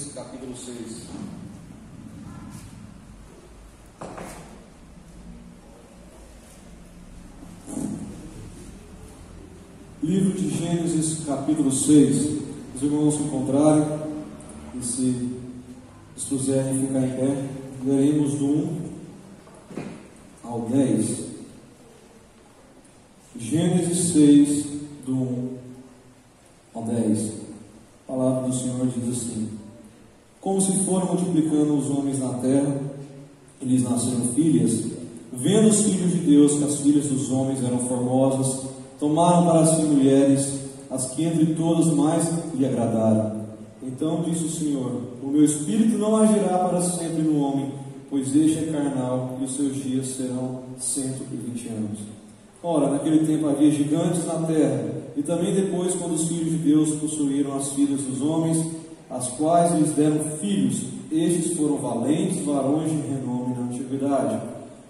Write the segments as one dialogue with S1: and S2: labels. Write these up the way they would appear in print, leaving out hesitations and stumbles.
S1: Gênesis capítulo 6.
S2: Livro de Gênesis capítulo 6. Os irmãos se encontrarem e se dispuserem a ficar em pé, leremos do 1 ao 10. Gênesis 6, do 1 ao 10. A palavra do Senhor diz assim: Como se foram multiplicando os homens na terra, e lhes nasceram filhas, vendo os filhos de Deus que as filhas dos homens eram formosas, tomaram para si mulheres, as que entre todas mais lhe agradaram. Então disse o Senhor: O meu espírito não agirá para sempre no homem, pois este é carnal, e os seus dias serão 120 anos. Ora, naquele tempo havia gigantes na terra, e também depois, quando os filhos de Deus possuíram as filhas dos homens, as quais lhes deram filhos, estes foram valentes varões de renome na antiguidade.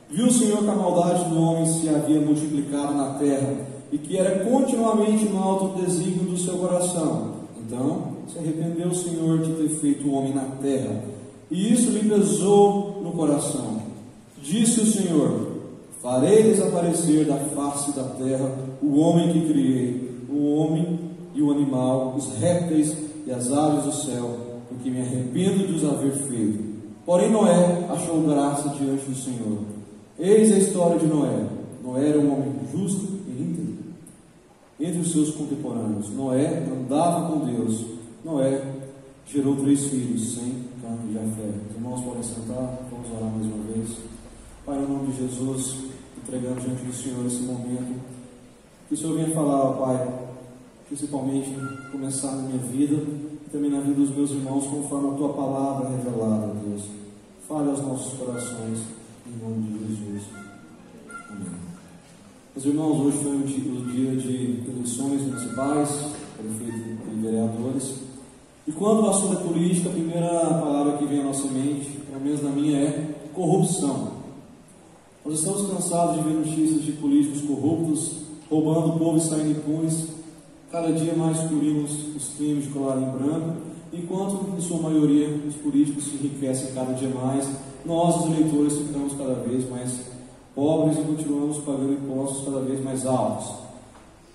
S2: Viu o Senhor que a maldade do homem se havia multiplicado na terra, e que era continuamente mal o desígnio do seu coração. Então se arrependeu o Senhor de ter feito o homem na terra, e isso lhe pesou no coração. Disse o Senhor: Farei desaparecer da face da terra o homem que criei, o homem e o animal, os répteis e as aves do céu, porque me arrependo de os haver feito. Porém Noé achou graça diante do Senhor. Eis a história de Noé. Noé era um homem justo e íntegro entre os seus contemporâneos. Noé andava com Deus. Noé gerou 3 filhos, Sem, Cã e Jafé. Os irmãos podem sentar, vamos orar mais uma vez. Pai, em nome de Jesus, entregamos diante do Senhor esse momento. Que o Senhor venha falar, Pai, principalmente começar na minha vida e também na vida dos meus irmãos, conforme a Tua palavra revelada, Deus. Fale aos nossos corações, em nome de Jesus. Amém. Meus irmãos, hoje foi o dia de eleições municipais, prefeito e vereadores. E quando o assunto é política, a primeira palavra que vem à nossa mente, pelo menos na minha, é corrupção. Nós estamos cansados de ver notícias de políticos corruptos, roubando o povo e saindo impunes. Cada dia mais cobrimos os crimes de colarinho branco, enquanto, em sua maioria, os políticos se enriquecem cada dia mais. Nós, os eleitores, ficamos cada vez mais pobres e continuamos pagando impostos cada vez mais altos.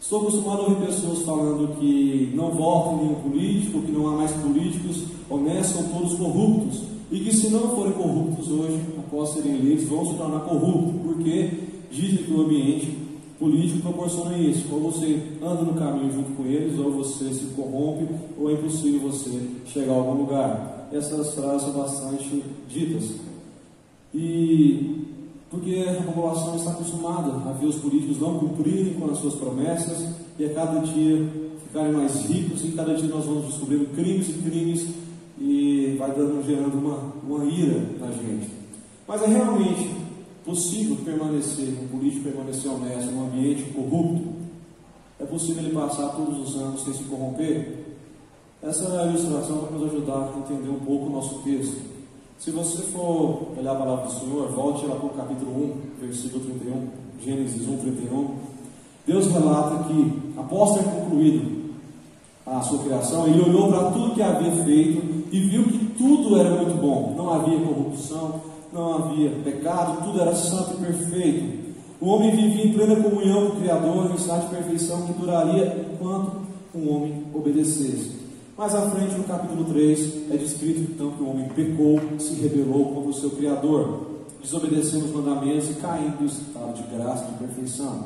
S2: Estou acostumado a ouvir pessoas falando que não votam em nenhum político, que não há mais políticos honestos, são todos corruptos, e que se não forem corruptos hoje, após serem eleitos, vão se tornar corruptos, porque dizem que o ambiente político proporciona isso. Ou você anda no caminho junto com eles, ou você se corrompe, ou é impossível você chegar a algum lugar. Essas frases são bastante ditas. E porque a população está acostumada a ver os políticos não cumprirem com as suas promessas e a cada dia ficarem mais ricos, e cada dia nós vamos descobrindo crimes e crimes, e vai gerando uma ira na gente. Mas é realmente possível um político permanecer honesto num ambiente corrupto? É possível ele passar todos os anos sem se corromper? Essa é a ilustração para nos ajudar a entender um pouco o nosso texto. Se você for olhar a palavra do Senhor, volte lá para o capítulo 1, versículo 31, Gênesis 1, 31. Deus relata que, após ter concluído a sua criação, ele olhou para tudo que havia feito e viu que tudo era muito bom. Não havia corrupção, não havia pecado, tudo era santo e perfeito. O homem vivia em plena comunhão com o Criador, em estado de perfeição que duraria enquanto um homem obedecesse. Mais à frente, no capítulo 3, é descrito então que o homem pecou, se rebelou contra o seu Criador, desobedecendo os mandamentos e caindo do estado de graça e de perfeição.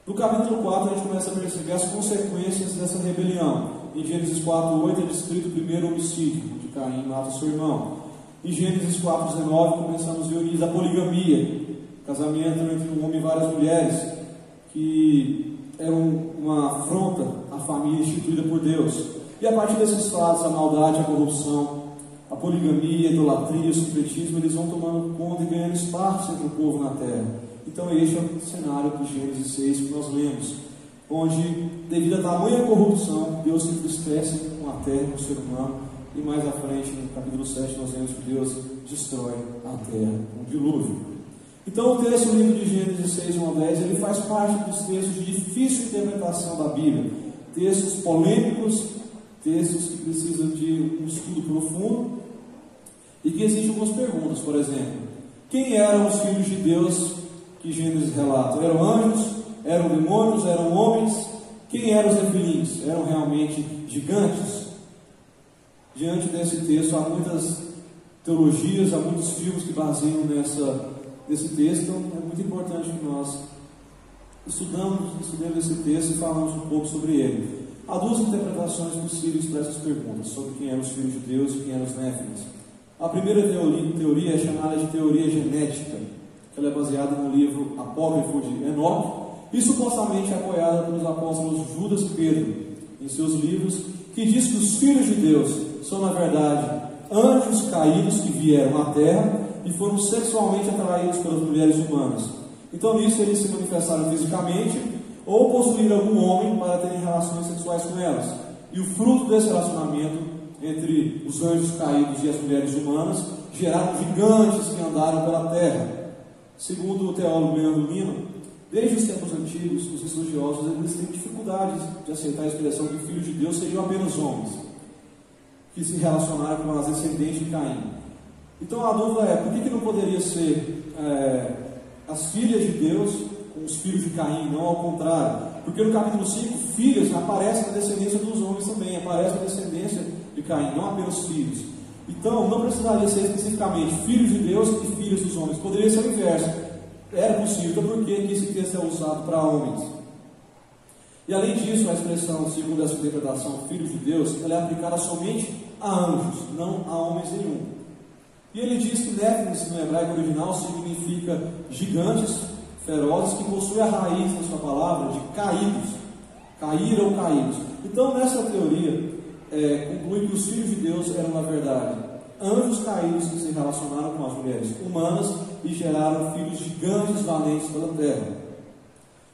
S2: No capítulo 4, a gente começa a perceber as consequências dessa rebelião. Em Gênesis 4:8 é descrito o primeiro homicídio, onde Caim mata seu irmão. Em Gênesis 4:19 começamos a ver o início da poligamia, casamento entre um homem e várias mulheres, que é uma afronta à família instituída por Deus. E a partir desses fatos, a maldade, a corrupção, a poligamia, a idolatria, o sincretismo, eles vão tomando conta e ganhando espaço entre o povo na terra. Então este é o cenário de Gênesis 6 que nós lemos, onde, devido a tamanha corrupção, Deus se entristece com a terra, com o ser humano, e mais à frente, no capítulo 7, nós vemos que Deus destrói a terra com um dilúvio. Então o texto do livro de Gênesis 6, 1 a 10, ele faz parte dos textos de difícil interpretação da Bíblia, textos polêmicos, textos que precisam de um estudo profundo e que existem algumas perguntas. Por exemplo, quem eram os filhos de Deus que Gênesis relata? Eram anjos? Eram demônios? Eram homens? Quem eram os nefilins? Eram realmente gigantes? Diante desse texto há muitas teologias, há muitos filmes que baseiam nesse texto. Então é muito importante que nós estudemos esse texto e falamos um pouco sobre ele. Há duas interpretações possíveis para essas perguntas, sobre quem eram os filhos de Deus e quem eram os néfilins. A primeira teoria é chamada de teoria genética, que ela é baseada no livro apócrifo de Enoque e supostamente apoiada pelos apóstolos Judas e Pedro, em seus livros, que diz que os filhos de Deus são, na verdade, anjos caídos que vieram à terra e foram sexualmente atraídos pelas mulheres humanas. Então, nisso, eles se manifestaram fisicamente ou possuíram algum homem para terem relações sexuais com elas. E o fruto desse relacionamento entre os anjos caídos e as mulheres humanas geraram gigantes que andaram pela terra. Segundo o teólogo Leandro Lima, desde os tempos antigos, os estudiosos eles têm dificuldades de aceitar a expressão que filhos de Deus seriam apenas homens, que se relacionaram com as descendentes de Caim. Então a dúvida é, por que não poderia ser as filhas de Deus com os filhos de Caim, não ao contrário? Porque no capítulo 5, filhas aparece na descendência dos homens também, aparece na descendência de Caim, não apenas filhos. Então não precisaria ser especificamente filhos de Deus e filhos dos homens, poderia ser o inverso. Era possível, então por que esse texto é usado para homens? E além disso, a expressão, segundo essa interpretação, filhos de Deus, ela é aplicada somente a anjos, não a homens nenhum. E ele diz que néfilins no hebraico original significa gigantes, ferozes, que possuem a raiz na sua palavra de caídos, cair ou caídos. Então, nessa teoria, conclui que os filhos de Deus eram, na verdade, anjos caídos que se relacionaram com as mulheres humanas e geraram filhos gigantes valentes pela terra.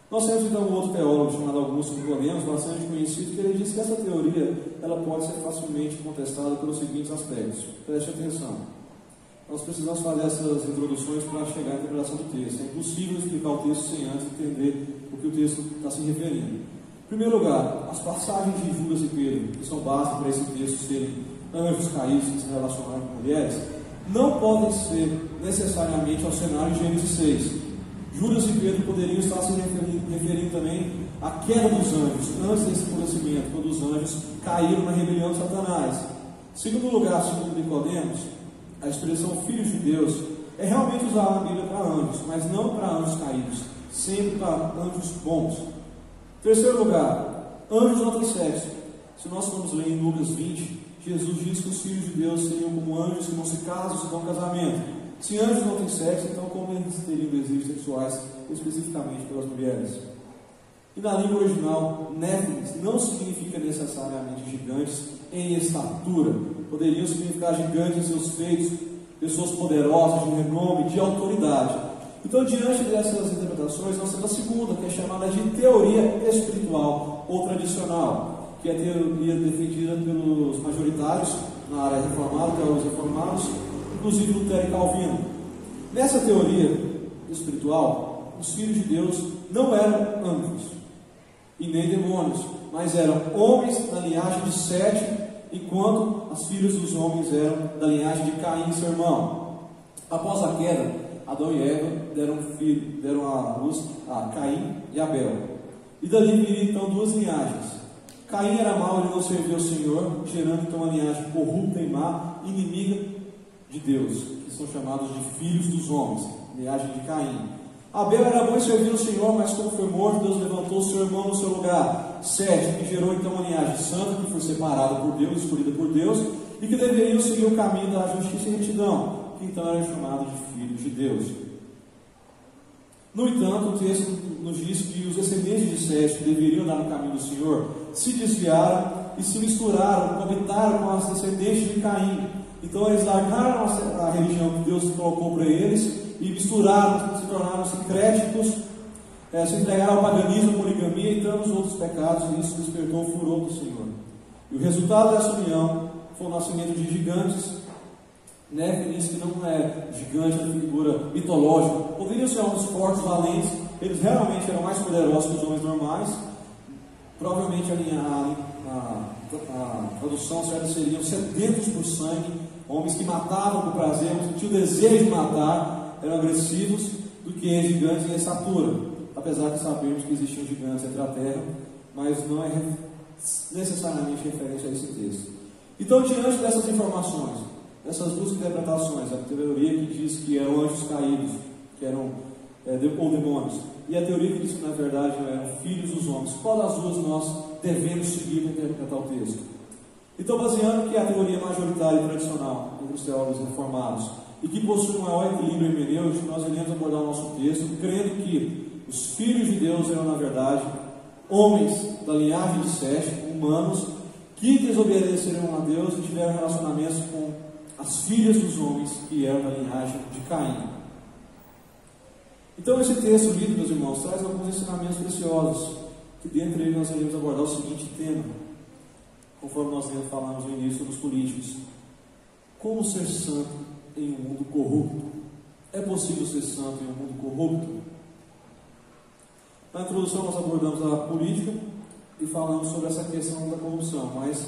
S2: Nós temos então um outro teólogo chamado Augusto Nicodemos, bastante conhecido, que ele diz que essa teoria ela pode ser facilmente contestada pelos seguintes aspectos. Preste atenção. Nós precisamos fazer essas introduções para chegar à interpretação do texto. É impossível explicar o texto sem antes entender o que o texto está se referindo. Em primeiro lugar, as passagens de Judas e Pedro, que são base para esse texto serem anjos caídos que se relacionaram com mulheres, não podem ser necessariamente ao cenário de Gênesis 6. Judas e Pedro poderiam estar se referindo também à queda dos anjos, antes desse acontecimento, quando os anjos caíram na rebelião de Satanás. Em segundo lugar, segundo Nicodemos, a expressão filhos de Deus é realmente usada na Bíblia para anjos, mas não para anjos caídos, sempre para anjos bons. Em terceiro lugar, anjos não têm sexo. Se nós formos ler em Lucas 20, Jesus diz que os filhos de Deus seriam como anjos que não se casam, se dão casamento. Se anjos não têm sexo, então como eles teriam desejos sexuais, especificamente pelas mulheres? E na língua original, néfilins não significa necessariamente gigantes em estatura. Poderiam significar gigantes em seus feitos, pessoas poderosas, de renome, de autoridade. Então, diante dessas interpretações, nós temos a segunda, que é chamada de teoria espiritual ou tradicional, que é a teoria defendida pelos majoritários na área reformada, teólogos reformados, inclusive Lutero e Calvino. Nessa teoria espiritual, os filhos de Deus não eram anjos e nem demônios, mas eram homens da linhagem de Sete, enquanto as filhas dos homens eram da linhagem de Caim, seu irmão. Após a queda, Adão e Eva deram à luz a Caim e Abel. E dali viriam então duas linhagens. Caim era mau, ele não serviu ao Senhor, gerando então a linhagem corrupta e má, inimiga de Deus, que são chamados de filhos dos homens, linhagem de Caim. Abel era bom e serviu ao Senhor, mas como foi morto, Deus levantou o seu irmão no seu lugar, Sete, que gerou então uma linhagem santa, que foi separada por Deus, escolhida por Deus, e que deveriam seguir o caminho da justiça e retidão, que então eram chamados de filhos de Deus. No entanto, o texto nos diz que os descendentes de Sete, que deveriam andar no caminho do Senhor, se desviaram e se misturaram, coabitaram com as descendentes de Caim. Então eles largaram a religião que Deus colocou para eles e misturaram, se tornaram sincréticos, se entregaram ao paganismo, à poligamia e tantos outros pecados, e isso despertou o furor do Senhor. E o resultado dessa união foi o nascimento de gigantes, néfilins, que não é gigante na figura mitológica, poderiam ser homens fortes, valentes, eles realmente eram mais poderosos que os homens normais. Provavelmente a a tradução certa seriam sedentos por sangue, homens que matavam por prazer, homens que tinham o desejo de matar, eram agressivos do que gigantes em estatura, apesar de sabermos que existiam gigantes entre a terra, mas não é necessariamente referente a esse texto. Então, diante dessas informações, dessas duas interpretações, a teoria que diz que eram anjos caídos, que eram ou demônios, e a teoria que diz que na verdade eram filhos dos homens, qual das duas nós devemos seguir para interpretar o texto? Então, baseando que a teoria majoritária e tradicional entre os teólogos reformados e que possui um maior equilíbrio hermenêutico, nós iremos abordar o nosso texto crendo que os filhos de Deus eram na verdade homens da linhagem de Sete, humanos, que desobedeceram a Deus e tiveram relacionamentos com as filhas dos homens que eram da linhagem de Caim. Então esse texto lido, meus irmãos, traz alguns ensinamentos preciosos, que dentre eles nós iremos abordar o seguinte tema, conforme nós falamos no início dos políticos: como ser santo em um mundo corrupto? É possível ser santo em um mundo corrupto? Na introdução nós abordamos a política e falamos sobre essa questão da corrupção, mas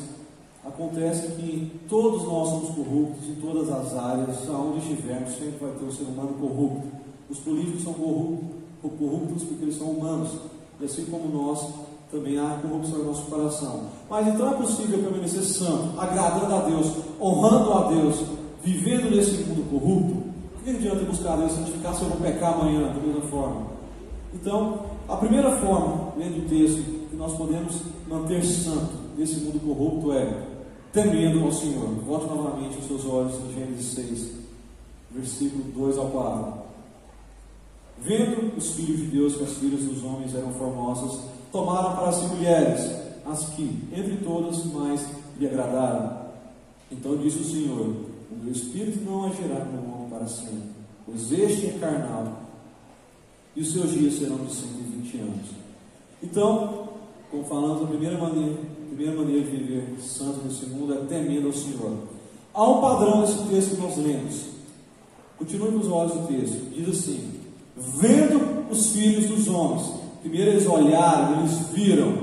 S2: acontece que todos nós somos corruptos em todas as áreas, aonde estivermos, sempre vai ter um ser humano corrupto. Os políticos são corruptos porque eles são humanos, e assim como nós, também há corrupção em nosso coração. Mas então é possível permanecer santo, agradando a Deus, honrando a Deus, vivendo nesse mundo corrupto? Por que adianta buscar a Deus santificar se eu vou pecar amanhã da mesma forma? Então, a primeira forma, lendo o texto, que nós podemos manter santo nesse mundo corrupto é temendo ao Senhor. Volte novamente os seus olhos em Gênesis 6, versículo 2 ao 4. Vendo os filhos de Deus que as filhas dos homens eram formosas, tomaram para si mulheres, as que, entre todas, mais lhe agradaram. Então disse o Senhor: o meu espírito não agirá no homem para sempre, pois este é carnal, e os seus dias serão de 120 anos. Então, como falamos, a primeira maneira de viver santo nesse mundo é temendo ao Senhor. Há um padrão nesse texto que nós lemos. Continue com os olhos do texto. Diz assim: vendo os filhos dos homens. Primeiro eles olharam, eles viram,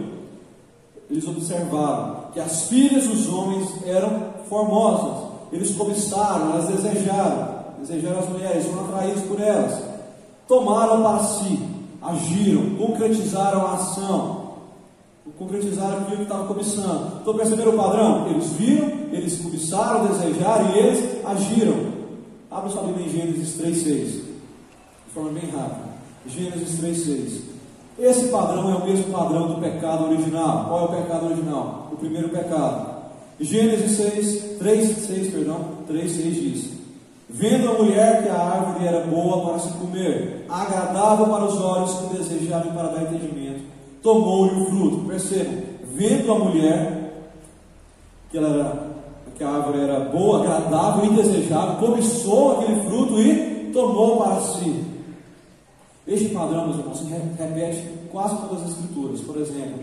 S2: eles observaram que as filhas dos homens eram formosas. Eles cobiçaram, elas desejaram as mulheres, foram atraídos por elas, tomaram para si, agiram, concretizaram a ação, concretizaram aquilo que estavam cobiçando. Então perceberam o padrão? Eles viram, eles cobiçaram, desejaram e eles agiram. Abra sua Bíblia em Gênesis 3:6, de forma bem rápida. Gênesis 3:6. Esse padrão é o mesmo padrão do pecado original. Qual é o pecado original? O primeiro pecado. Gênesis 3:6 diz: vendo a mulher que a árvore era boa para se comer, agradável para os olhos e desejável para dar entendimento, tomou-lhe o fruto. Percebam, vendo a mulher que a árvore era boa, agradável e desejável, cobiçou aquele fruto e tomou para si. Este padrão, meus irmãos, se repete quase todas as escrituras. Por exemplo,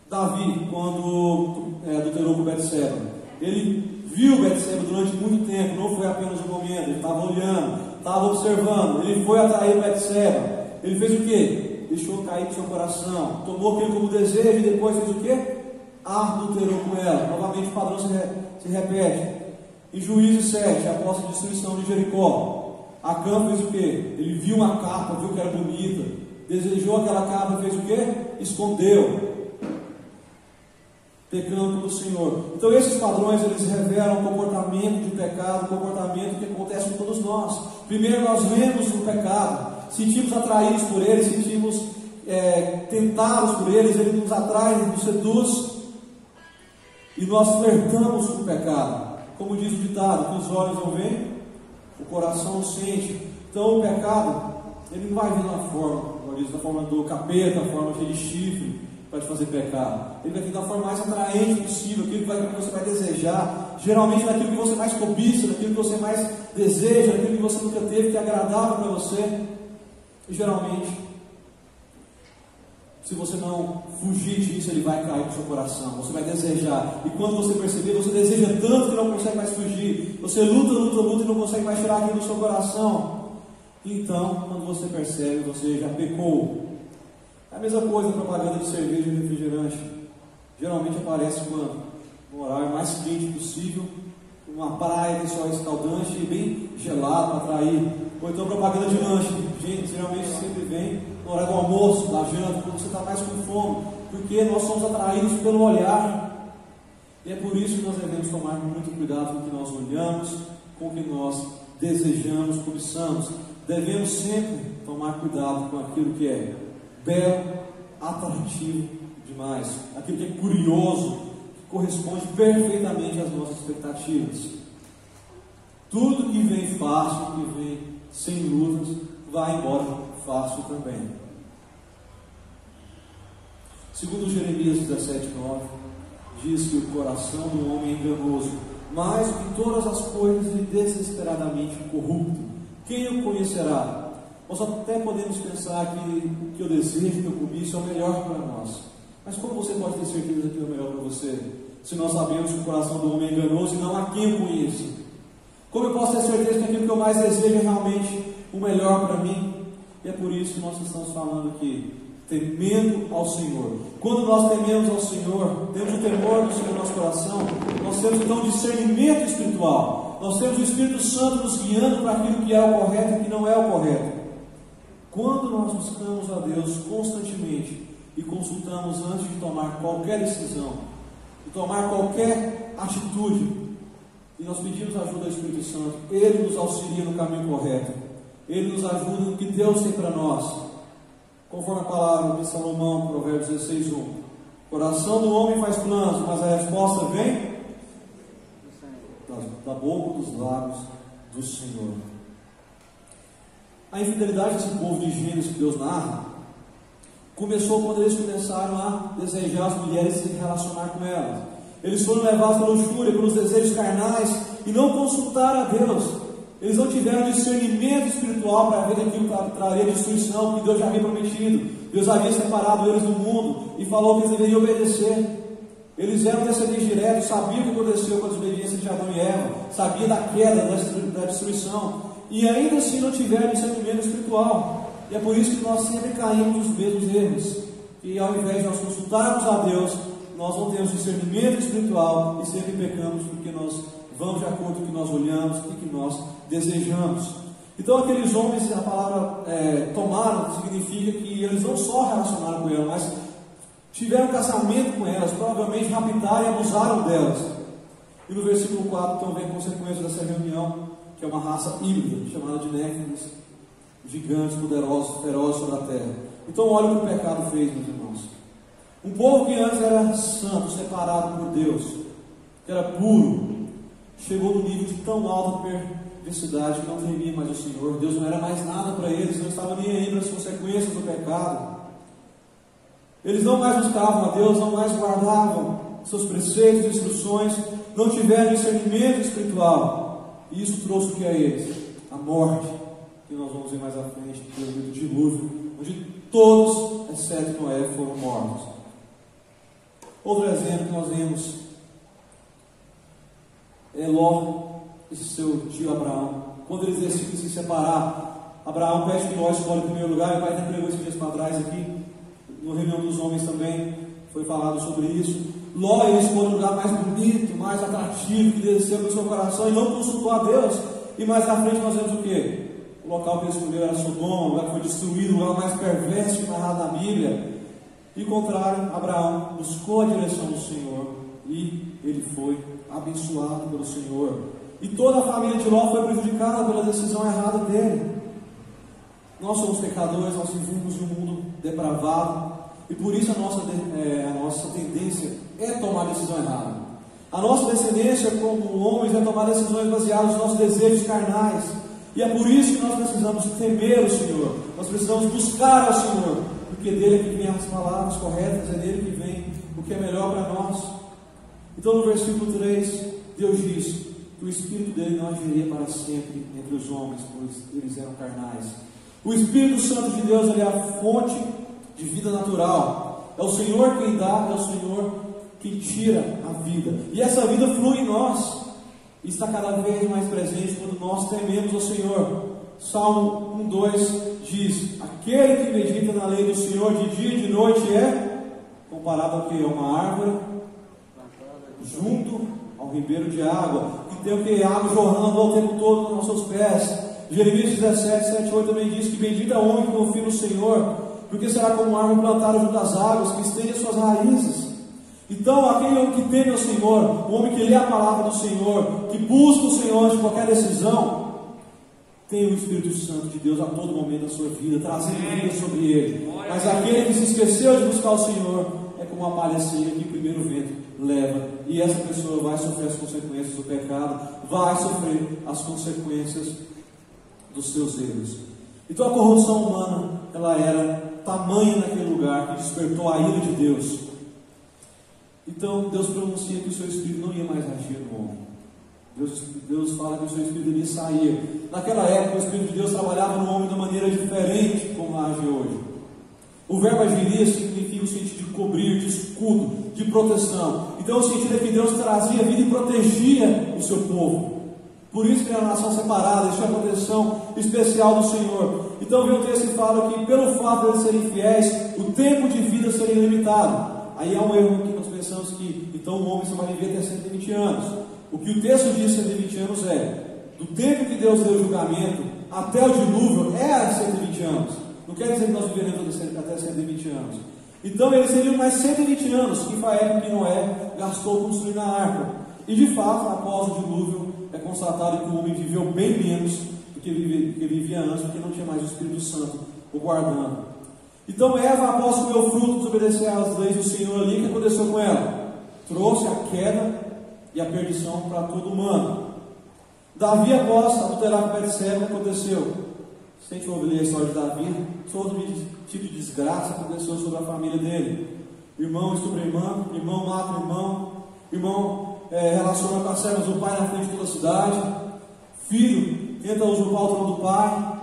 S2: Davi, quando adulterou com Betseba, ele viu Betseba durante muito tempo, não foi apenas um momento, ele estava olhando, estava observando, ele foi atrair Betseba. Ele fez o quê? Deixou cair no seu coração, tomou aquilo como desejo e depois fez o quê? Adulterou com ela. Novamente o padrão se repete. Em Juízes 7, após a destruição de Jericó, Acã fez o quê? Ele viu uma capa, viu que era bonita, desejou aquela capa e fez o quê? Escondeu, pecando pelo Senhor. Então esses padrões, eles revelam um comportamento de pecado, um comportamento que acontece com todos nós. Primeiro nós vemos o pecado, sentimos atraídos por ele, sentimos tentados por eles, ele nos atrai, nos seduz, e nós flertamos com o pecado. Como diz o ditado, que os olhos não veem, o coração sente. Então o pecado, ele não vai vir na forma do capeta, na forma de chifre, para te fazer pecar. Ele vai vir da forma mais atraente possível, aquilo que você vai desejar, geralmente naquilo que você mais cobiça, naquilo que você mais deseja, naquilo que você nunca teve, que é agradável para você. E geralmente, se você não fugir disso, ele vai cair no seu coração, você vai desejar, e quando você perceber, você deseja tanto que não consegue mais fugir, você luta e não consegue mais tirar aquilo do seu coração. Então, quando você percebe, você já pecou. É a mesma coisa a propaganda de cerveja e refrigerante. Geralmente aparece quando? no horário mais quente possível, uma praia de sol escaldante e bem gelado para atrair, ou então propaganda de lanche. Gente, geralmente sempre vem no horário do almoço, da janta, quando você está mais com fome, porque nós somos atraídos pelo olhar. E é por isso que nós devemos tomar muito cuidado com o que nós olhamos, com o que nós desejamos, cobiçamos. Devemos sempre tomar cuidado com aquilo que é belo, atrativo demais, aquilo que é curioso, que corresponde perfeitamente às nossas expectativas. Tudo que vem fácil, que vem sem lutas, vai embora fácil também. Segundo Jeremias 17:9, diz que o coração do homem é enganoso, mais do que todas as coisas e desesperadamente corrupto. Quem o conhecerá? Nós até podemos pensar que o que eu desejo, que eu cobiço, é o melhor para nós. Mas como você pode ter certeza que é o melhor para você, se nós sabemos que o coração do homem é enganoso e não há quem o conheça? Como eu posso ter certeza que aquilo que eu mais desejo é realmente o melhor para mim? E é por isso que nós estamos falando aqui, temendo ao Senhor. Quando nós tememos ao Senhor, temos o temor do Senhor no nosso coração, nós temos então discernimento espiritual. Nós temos o Espírito Santo nos guiando para aquilo que é o correto e que não é o correto. Quando nós buscamos a Deus constantemente e consultamos antes de tomar qualquer decisão, de tomar qualquer atitude, e nós pedimos ajuda ao Espírito Santo, Ele nos auxilia no caminho correto, Ele nos ajuda no que Deus tem para nós, conforme a palavra de Salomão, Provérbios 16:1. O coração do homem faz planos, mas a resposta vem da boca, dos lábios do Senhor. A infidelidade desse povo de Gênesis que Deus narra começou quando eles começaram a desejar as mulheres e se relacionar com elas. Eles foram levados pela luxúria, pelos desejos carnais e não consultaram a Deus. Eles não tiveram discernimento espiritual para ver aquilo que traria destruição, que Deus já havia prometido. Deus havia separado eles do mundo e falou que eles deveriam obedecer. Eles eram descendentes diretos, sabiam o que aconteceu com a desobediência de Adão e Eva, sabiam da queda, da destruição, e ainda assim não tiveram discernimento espiritual. E é por isso que nós sempre caímos nos mesmos erros. E ao invés de nós consultarmos a Deus, nós não temos discernimento espiritual e sempre pecamos porque nós vamos de acordo com o que nós olhamos e que nós desejamos. Então aqueles homens, a palavra tomaram, significa que eles não só relacionaram com elas, mas tiveram casamento com elas, provavelmente raptaram e abusaram delas. E no versículo 4 então vem a consequência dessa reunião, que é uma raça híbrida, chamada de néfilis, gigantes, poderosos, ferozes sobre a terra. Então olha o que o pecado fez, meus irmãos. Um povo que antes era santo, separado por Deus, que era puro, chegou no nível de tão alta perversidade que não temia mais o Senhor. Deus não era mais nada para eles, não estava nem aí para as consequências do pecado. Eles não mais buscavam a Deus, não mais guardavam seus preceitos e instruções, não tiveram discernimento espiritual. E isso trouxe o que a eles? A morte, que nós vamos ver mais à frente, do dilúvio, onde todos, exceto Noé, foram mortos. Outro exemplo que nós vemos é Ló e seu tio Abraão. Quando eles decidem se separar, Abraão pede que Ló escolha o primeiro lugar. O pai até pregou esses dias para trás aqui, no reunião dos homens também foi falado sobre isso. Ló escolhe o lugar mais bonito, mais atrativo, que desceu no seu coração e não consultou a Deus. E mais à frente nós vemos o quê? O local que ele escolheu era Sodoma, o lugar que foi destruído, o lugar mais perverso narrado na Bíblia. E contrário, Abraão buscou a direção do Senhor e ele foi abençoado pelo Senhor. E toda a família de Ló foi prejudicada pela decisão errada dele. Nós somos pecadores, nós vivemos em um mundo depravado, e por isso a nossa tendência é tomar decisão errada. A nossa descendência como homens é tomar decisões baseadas nos nossos desejos carnais. E é por isso que nós precisamos temer o Senhor, nós precisamos buscar ao Senhor, porque dele é que vem as palavras corretas, é dele que vem o que é melhor para nós. Então no versículo 3, Deus diz que o Espírito dele não agiria para sempre entre os homens, pois eles eram carnais. O Espírito Santo de Deus, ele é a fonte de vida natural. É o Senhor quem dá, é o Senhor quem tira a vida. E essa vida flui em nós. E está cada vez mais presente quando nós tememos ao Senhor. Salmo 1:2 diz: aquele que medita na lei do Senhor de dia e de noite é comparado ao que? É uma árvore junto ao ribeiro de água, que tem o que? Água jorrando ao tempo todo nos seus pés. Jeremias 17, 7, 8 também diz que bendito é o homem que confia no Senhor, porque será como uma árvore plantada junto às águas, que estende as suas raízes. Então, aquele que teme ao Senhor, o homem que lê a palavra do Senhor, que busca o Senhor de qualquer decisão, tem o Espírito Santo de Deus a todo momento da sua vida, trazendo vida sobre ele. Mas aquele que se esqueceu de buscar o Senhor, é como uma palha seca que o primeiro vento leva, e essa pessoa vai sofrer as consequências do pecado, vai sofrer as consequências dos seus erros. Então a corrupção humana, ela era tamanha naquele lugar, que despertou a ira de Deus. Então Deus pronuncia que o seu Espírito não ia mais agir no homem. Deus fala que o seu Espírito iria sair. Naquela época o Espírito de Deus trabalhava no homem de uma maneira diferente como age hoje. O verbo agiria significa o sentido de cobrir, de escudo, de proteção. Então o sentido é que Deus trazia vida e protegia o seu povo. Por isso que era uma nação separada, isso é a proteção especial do Senhor. Então vem o texto que fala que pelo fato de eles serem fiéis, o tempo de vida seria limitado. Aí há um erro que nós pensamos que então o homem só vai viver até 120 anos. O que o texto diz 120 anos é, do tempo que Deus deu o julgamento até o dilúvio é 120 anos. Não quer dizer que nós viveremos até 120 anos. Então eles seriam mais 120 anos, que foi a época que Noé gastou construindo a arca. E de fato, após o dilúvio, é constatado que o homem viveu bem menos do que vivia antes, porque não tinha mais o Espírito Santo o guardando. Então Eva, após comer o fruto, desobedecer às leis do Senhor ali, o que aconteceu com ela? Trouxe a queda e a perdição para todo humano. Davi, após adulterar com Betseba, o que aconteceu? Se a gente for ler a história de Davi, todo tipo de desgraça aconteceu sobre a família dele. Irmão estupra irmão, irmão mata irmão relaciona com as servas do pai na frente de toda a cidade, filho tenta usurpar o trono do pai.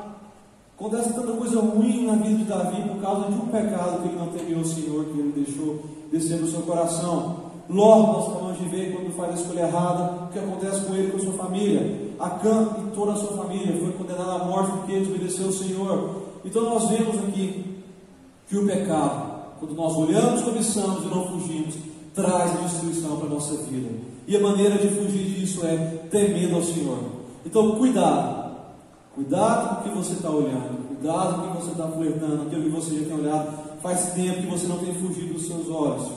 S2: Acontece tanta coisa ruim na vida de Davi por causa de um pecado que ele não temeu o Senhor, que ele deixou descer no seu coração. Ló, nós acabamos de ver quando faz a escolha errada, o que acontece com ele e com a sua família. Acã e toda a sua família foi condenada à morte porque desobedeceu o Senhor. Então nós vemos aqui que o pecado, quando nós olhamos, cobiçamos e não fugimos, traz a destruição para a nossa vida. E a maneira de fugir disso é temendo ao Senhor. Então cuidado com o que você está olhando, cuidado com o que você está flertando, aquilo que você já tem olhado, faz tempo que você não tem fugido dos seus olhos,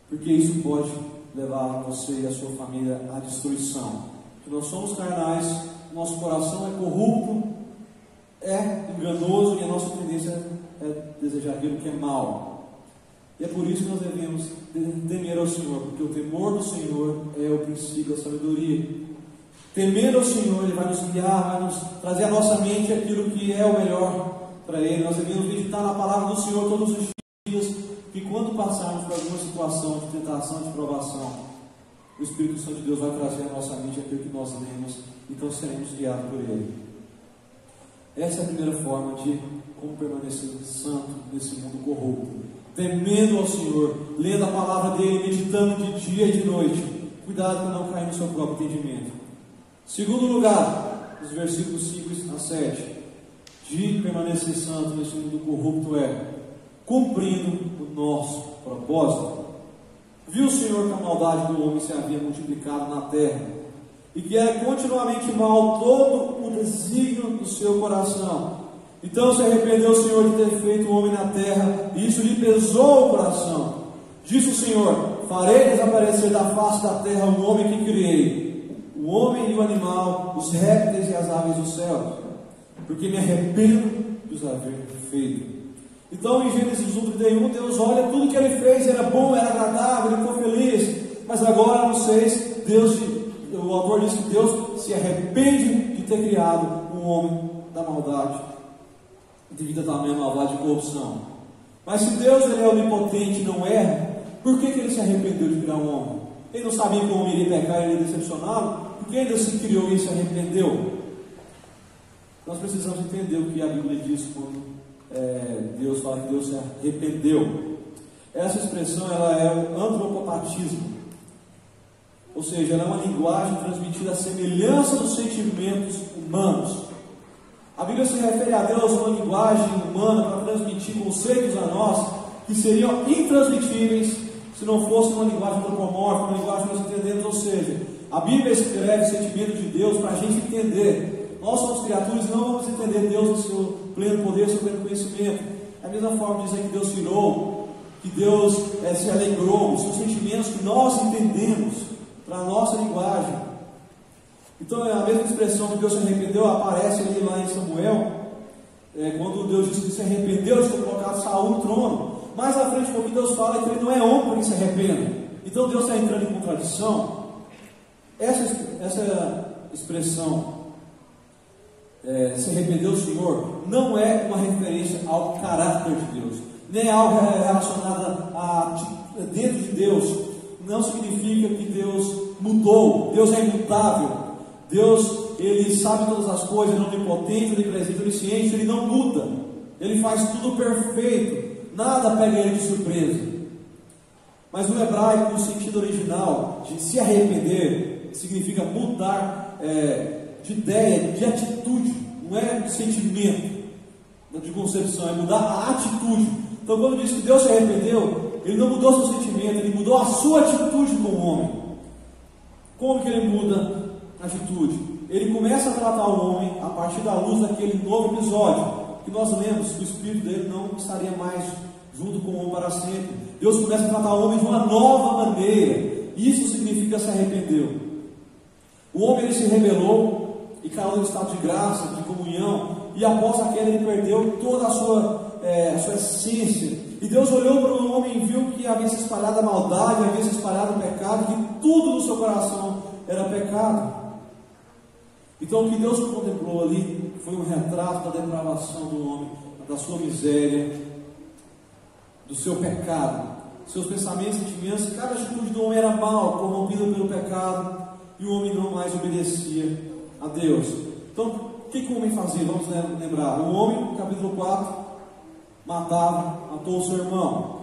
S2: porque isso pode levar você e a sua família à destruição. Porque nós somos carnais, nosso coração é corrupto, é enganoso, e a nossa tendência é desejar aquilo que é mal. E é por isso que nós devemos temer ao Senhor, porque o temor do Senhor é o princípio da sabedoria. Temer ao Senhor, Ele vai nos guiar, vai nos trazer à nossa mente aquilo que é o melhor para Ele. Nós devemos meditar na palavra do Senhor todos os dias, que quando passarmos por alguma situação de tentação, de provação, o Espírito Santo de Deus vai trazer à nossa mente aquilo que nós lemos, então seremos guiados por Ele. Essa é a primeira forma de como permanecer santo nesse mundo corrupto, temendo ao Senhor, lendo a palavra dEle, meditando de dia e de noite. Cuidado para não cair no seu próprio entendimento. Segundo lugar, os versículos 5 a 7, de permanecer santo nesse mundo corrupto é cumprindo o nosso propósito. Viu o Senhor que a maldade do homem se havia multiplicado na terra, e que era continuamente mal todo o desígnio do seu coração. Então se arrependeu o Senhor de ter feito o homem na terra, e isso lhe pesou o coração. Disse o Senhor: farei desaparecer da face da terra o homem que criei, o homem e o animal, os répteis e as aves do céu, porque me arrependo de os haver feito. Então em Gênesis 1:31, Deus olha tudo que Ele fez, era bom, era agradável, Ele ficou feliz. Mas agora no 6, o autor diz que Deus se arrepende de ter criado um homem da maldade, devido a tamanha maldade e corrupção. Mas se Deus Ele é onipotente e não erra, por que Ele se arrependeu de criar um homem? Ele não sabia que o homem iria pecar e iria decepcioná-lo? Por que ainda se criou e se arrependeu? Nós precisamos entender o que a Bíblia diz quando Deus fala que Deus se arrependeu. Essa expressão ela é o antropopatismo, ou seja, ela é uma linguagem transmitida à semelhança dos sentimentos humanos. A Bíblia se refere a Deus uma linguagem humana para transmitir conceitos a nós que seriam intransmitíveis se não fosse uma linguagem antropomórfica, uma linguagem que nós entendemos, ou seja, a Bíblia escreve o sentimento de Deus para a gente entender. Nós somos criaturas e não vamos entender Deus no seu pleno poder, no seu pleno conhecimento. Da mesma forma dizer que Deus virou, que Deus se alegrou, são sentimentos que nós entendemos para a nossa linguagem. Então a mesma expressão que Deus se arrependeu aparece ali lá em Samuel, quando Deus disse que se arrependeu de ter colocado Saul no trono. Mais à frente, porque Deus fala que ele não é homem para que se arrependa. Então Deus está entrando em contradição. Essa expressão, se arrependeu o Senhor, não é uma referência ao caráter de Deus, nem algo relacionado a dentro de Deus. Não significa que Deus mudou. Deus é imutável. Deus, Ele sabe todas as coisas, Ele é onipotente, onipresente, onisciente, Ele não muda. Ele faz tudo perfeito. Nada pega Ele de surpresa. Mas no hebraico, no sentido original de se arrepender, significa mudar de ideia, de atitude. Não é de sentimento, de concepção, é mudar a atitude. Então quando diz que Deus se arrependeu, Ele não mudou seu sentimento, Ele mudou a sua atitude com o homem. Como que Ele muda a atitude? Ele começa a tratar o homem a partir da luz daquele novo episódio, que nós lemos que o espírito dele não estaria mais junto com o homem para sempre. Deus começa a tratar o homem de uma nova maneira. Isso significa se arrependeu. O homem ele se rebelou e caiu no estado de graça, de comunhão, e após a queda ele perdeu toda a sua essência. E Deus olhou para o homem e viu que havia se espalhado a maldade, havia se espalhado o pecado, que tudo no seu coração era pecado. Então o que Deus contemplou ali foi um retrato da depravação do homem, da sua miséria, do seu pecado, seus pensamentos, sentimentos. Cada atitude do homem era mal, corrompida pelo pecado, e o homem não mais obedecia a Deus. Então o que o homem fazia? Vamos lembrar. O homem, no capítulo 4, matou o seu irmão.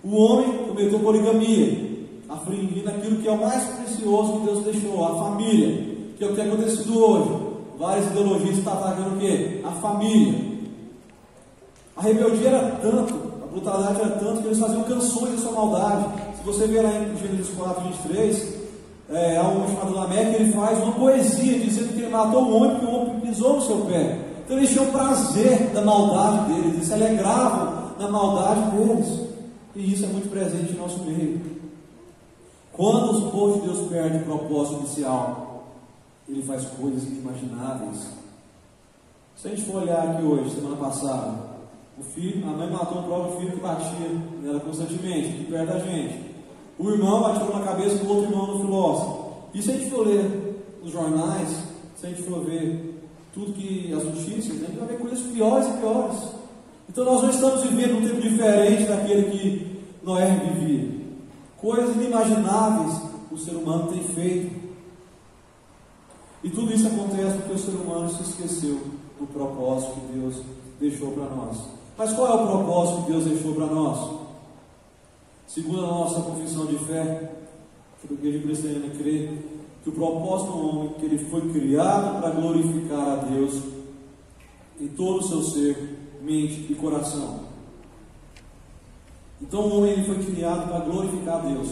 S2: O homem cometeu poligamia, afligindo aquilo que é o mais precioso que Deus deixou, a família, que é o que tem acontecido hoje. Várias ideologias estão atacando o quê? A família. A rebeldia era tanto, a brutalidade era tanto, que eles faziam canções da sua maldade. Se você ver lá em Gênesis 4, 23, há um homem chamado Lameque, ele faz uma poesia dizendo que ele matou o homem porque o homem pisou no seu pé. Então eles tinham prazer da maldade deles, eles se alegravam na maldade deles. E isso é muito presente em nosso meio. Quando o povo de Deus perde o propósito inicial, ele faz coisas inimagináveis. Se a gente for olhar aqui hoje, semana passada, a mãe matou o próprio filho que batia nela constantemente, aqui perto da gente. O irmão atirou na cabeça do outro irmão no filósofo. E se a gente for ler os jornais, se a gente for ver tudo que as notícias, a gente vai ver coisas piores e piores. Então nós não estamos vivendo um tempo diferente daquele que Noé vivia. Coisas inimagináveis o ser humano tem feito. E tudo isso acontece porque o ser humano se esqueceu do propósito que Deus deixou para nós. Mas qual é o propósito que Deus deixou para nós? Segundo a nossa confissão de fé, que a Igreja Presbiteriana crê, que o propósito do homem, que ele foi criado para glorificar a Deus em todo o seu ser, mente e coração. Então o homem ele foi criado para glorificar a Deus.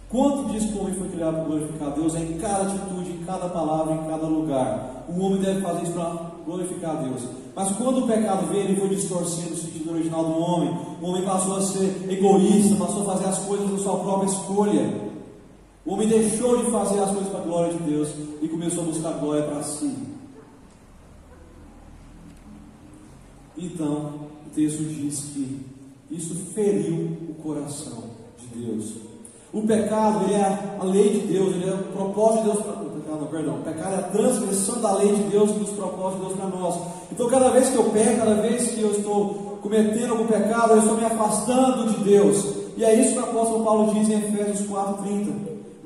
S2: Quanto diz que o homem foi criado para glorificar a Deus? É em cada atitude, em cada palavra, em cada lugar. O homem deve fazer isso para glorificar a Deus. Mas quando o pecado veio, ele foi distorcendo o sentido original do homem. O homem passou a ser egoísta, passou a fazer as coisas por sua própria escolha. O homem deixou de fazer as coisas para a glória de Deus e começou a buscar glória para si. Então, o texto diz que isso feriu o coração de Deus. O pecado, ele é a lei de Deus, ele é o propósito de Deus para o pecado é a transgressão da lei de Deus e dos propósitos de Deus para nós. Então cada vez que eu peco, cada vez que eu estou cometendo algum pecado, eu estou me afastando de Deus. E é isso que o apóstolo Paulo diz em Efésios 4:30.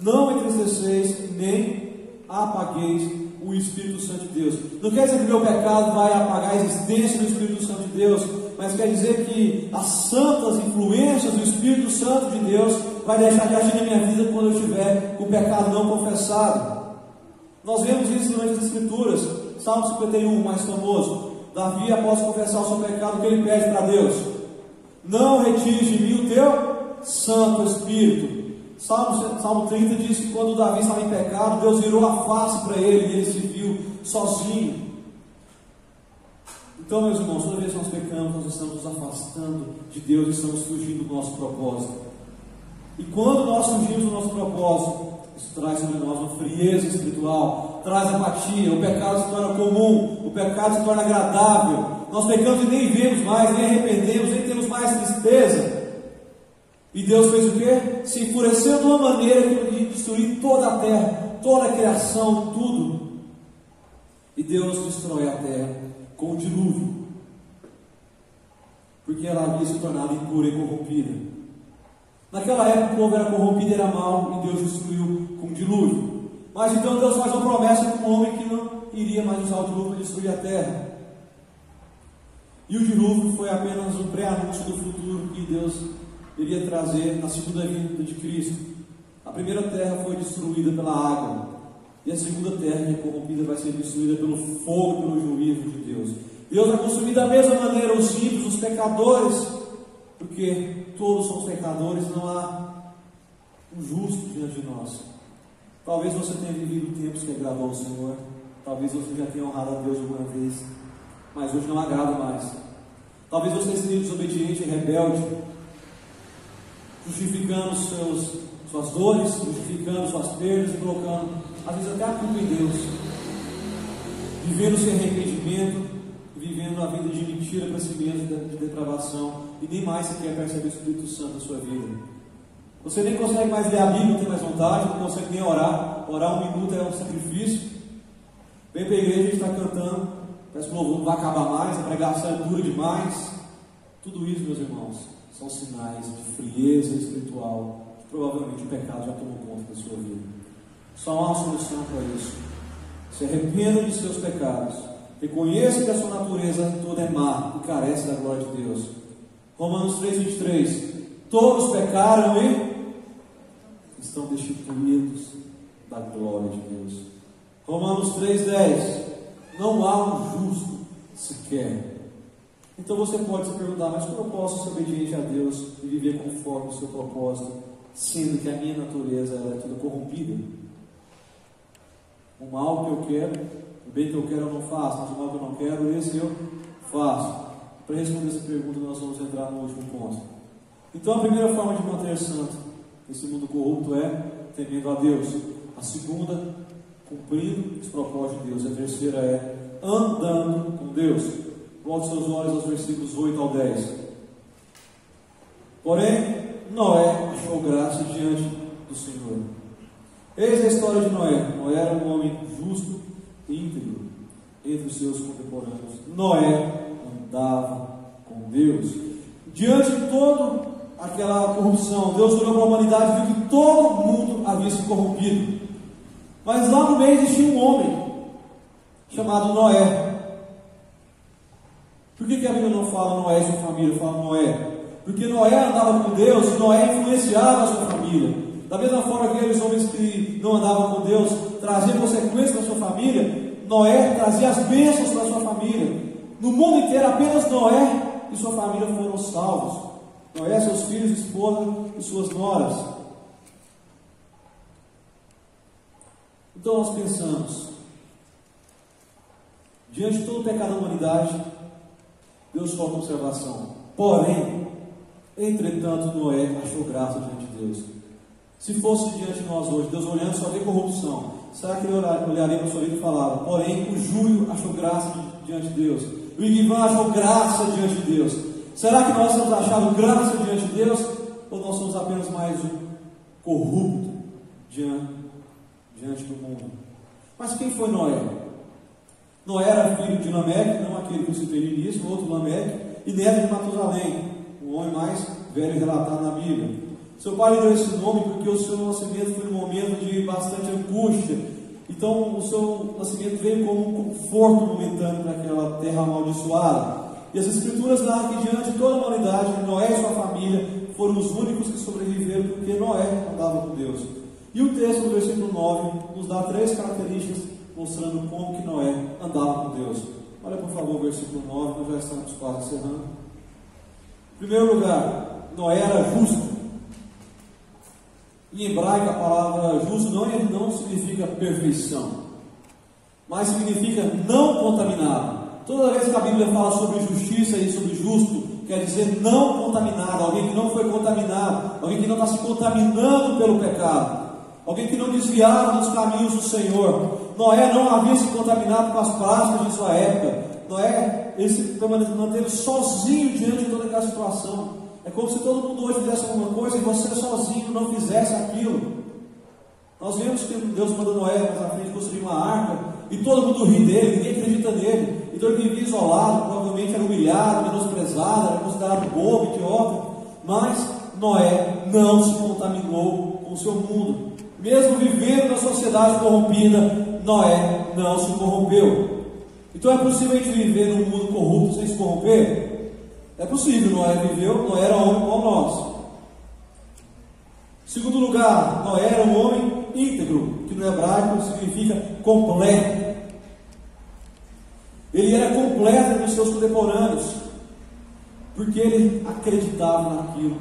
S2: Não entristeceis nem apagueis o Espírito Santo de Deus. Não quer dizer que o meu pecado vai apagar a existência do Espírito Santo de Deus, mas quer dizer que as santas influências do Espírito Santo de Deus vai deixar de agir na minha vida quando eu estiver com o pecado não confessado. Nós vemos isso durante as Escrituras. Salmo 51, mais famoso. Davi, após confessar o seu pecado, o que ele pede para Deus? Não retires de mim o teu Santo Espírito. Salmo 30 diz que quando Davi estava em pecado, Deus virou a face para ele e ele se viu sozinho. Então, meus irmãos, toda vez que nós pecamos, nós estamos nos afastando de Deus e estamos fugindo do nosso propósito. E quando nós fugimos do nosso propósito, isso traz sobre nós uma frieza espiritual, traz apatia, o pecado se torna comum, o pecado se torna agradável. Nós pecamos e nem vemos mais, nem arrependemos, nem temos mais tristeza. E Deus fez o quê? Se enfureceu de uma maneira de destruir toda a terra, toda a criação, tudo. E Deus destrói a terra com o dilúvio, porque ela havia se tornado impura e corrompida. Naquela época o povo era corrompido, era mau, e Deus destruiu com o dilúvio. Mas então Deus faz uma promessa com um homem que não iria mais usar o dilúvio para destruir a terra. E o dilúvio foi apenas um pré-anúncio do futuro que Deus iria trazer na segunda vinda de Cristo. A primeira terra foi destruída pela água, e a segunda terra, que é corrompida, vai ser destruída pelo fogo, pelo juízo de Deus. Deus vai consumir da mesma maneira os ímpios, os pecadores, porque todos somos pecadores, não há um justo diante de nós. Talvez você tenha vivido tempos que agradou ao Senhor, talvez você já tenha honrado a Deus alguma vez, mas hoje não agrada mais. Talvez você esteja desobediente e rebelde, justificando suas dores, justificando suas perdas e colocando, às vezes, até a culpa em Deus, vivendo sem arrependimento, vivendo a vida de mentira para si mesmo, de depravação, e nem mais sequer percebe o Espírito Santo na sua vida. Você nem consegue mais ler a Bíblia, não tem mais vontade, não consegue nem orar. Orar 1 minuto é um sacrifício. Vem para a igreja, a gente está cantando, parece que o louvor não vai acabar mais, a pregação é dura demais. Tudo isso, meus irmãos, são sinais de frieza espiritual, que provavelmente o pecado já tomou conta da sua vida. Só há uma solução para isso: se arrependa de seus pecados, reconheça que a sua natureza toda é má e carece da glória de Deus. Romanos 3,23: todos pecaram e estão destituídos da glória de Deus. Romanos 3,10: não há um justo sequer. Então você pode se perguntar: mas como eu posso ser obediente a Deus e viver conforme o seu propósito, sendo que a minha natureza é toda corrompida? O mal que eu quero, o bem que eu quero eu não faço, mas o mal que eu não quero, esse eu faço. Para responder essa pergunta, nós vamos entrar no último ponto. Então, a primeira forma de manter santo nesse mundo corrupto é temendo a Deus. A segunda, cumprindo os propósitos de Deus. A terceira é andando com Deus. Volte seus olhos aos versículos 8 ao 10. Porém, Noé achou graça diante do Senhor. Eis a história de Noé. Noé era um homem justo e íntegro entre os seus contemporâneos. Noé andava com Deus. Diante de toda aquela corrupção, Deus olhou para a humanidade e viu que todo mundo havia se corrompido. Mas lá no meio existia um homem chamado Noé. Por que a Bíblia não fala Noé e sua família, fala Noé? Porque Noé andava com Deus e Noé influenciava a sua família. Da mesma forma que aqueles homens que não andavam com Deus traziam consequências para a sua família, Noé trazia as bênçãos para a sua família. No mundo inteiro, apenas Noé e sua família foram salvos. Noé, seus filhos, esposa e suas noras. Então nós pensamos, diante de todo o pecado da humanidade, Deus coloca observação. Porém, entretanto, Noé achou graça diante de Deus. Se fosse diante de nós hoje, Deus olhando só vê corrupção, será que ele olharia para a sua vida e falava: porém, o Júlio achou graça diante de Deus, o Ivan achou graça diante de Deus? Será que nós temos achado graça diante de Deus? Ou nós somos apenas mais um corrupto diante do mundo? Mas quem foi Noé? Noé era filho de Lameque, não aquele que eu citei no início, o outro Lameque, e neto de Matusalém, o homem mais velho relatado na Bíblia. Seu pai lhe deu esse nome porque o seu nascimento foi um momento de bastante angústia. Então o seu nascimento veio como um conforto momentâneo para aquela terra amaldiçoada. E as Escrituras narram que diante de toda a humanidade, Noé e sua família foram os únicos que sobreviveram porque Noé andava com Deus. E o texto do versículo 9 nos dá 3 características mostrando como que Noé andava com Deus. Olha por favor o versículo 9, nós já estamos quase encerrando. Em primeiro lugar, Noé era justo. Em hebraico, a palavra justo não significa perfeição, mas significa não contaminado. Toda vez que a Bíblia fala sobre justiça e sobre justo, quer dizer não contaminado, alguém que não foi contaminado, alguém que não está se contaminando pelo pecado, alguém que não desviava dos caminhos do Senhor. Noé não havia se contaminado com as práticas de sua época. Noé, ele se manteve sozinho diante de toda aquela situação. É como se todo mundo hoje fizesse alguma coisa e você sozinho não fizesse aquilo. Nós vemos que Deus mandou Noé mais à frente construir uma arca, e todo mundo ri dele, ninguém acredita nele. Então ele vivia isolado, provavelmente era humilhado, menosprezado, era considerado bobo, idiota. Mas Noé não se contaminou com o seu mundo. Mesmo vivendo na sociedade corrompida, Noé não se corrompeu. Então é possível a gente viver num mundo corrupto sem se corromper? É possível. Noé viveu, Noé era homem como nós. Segundo lugar, Noé era um homem íntegro, que no hebraico significa completo. Ele era completo entre os seus contemporâneos, porque ele acreditava naquilo,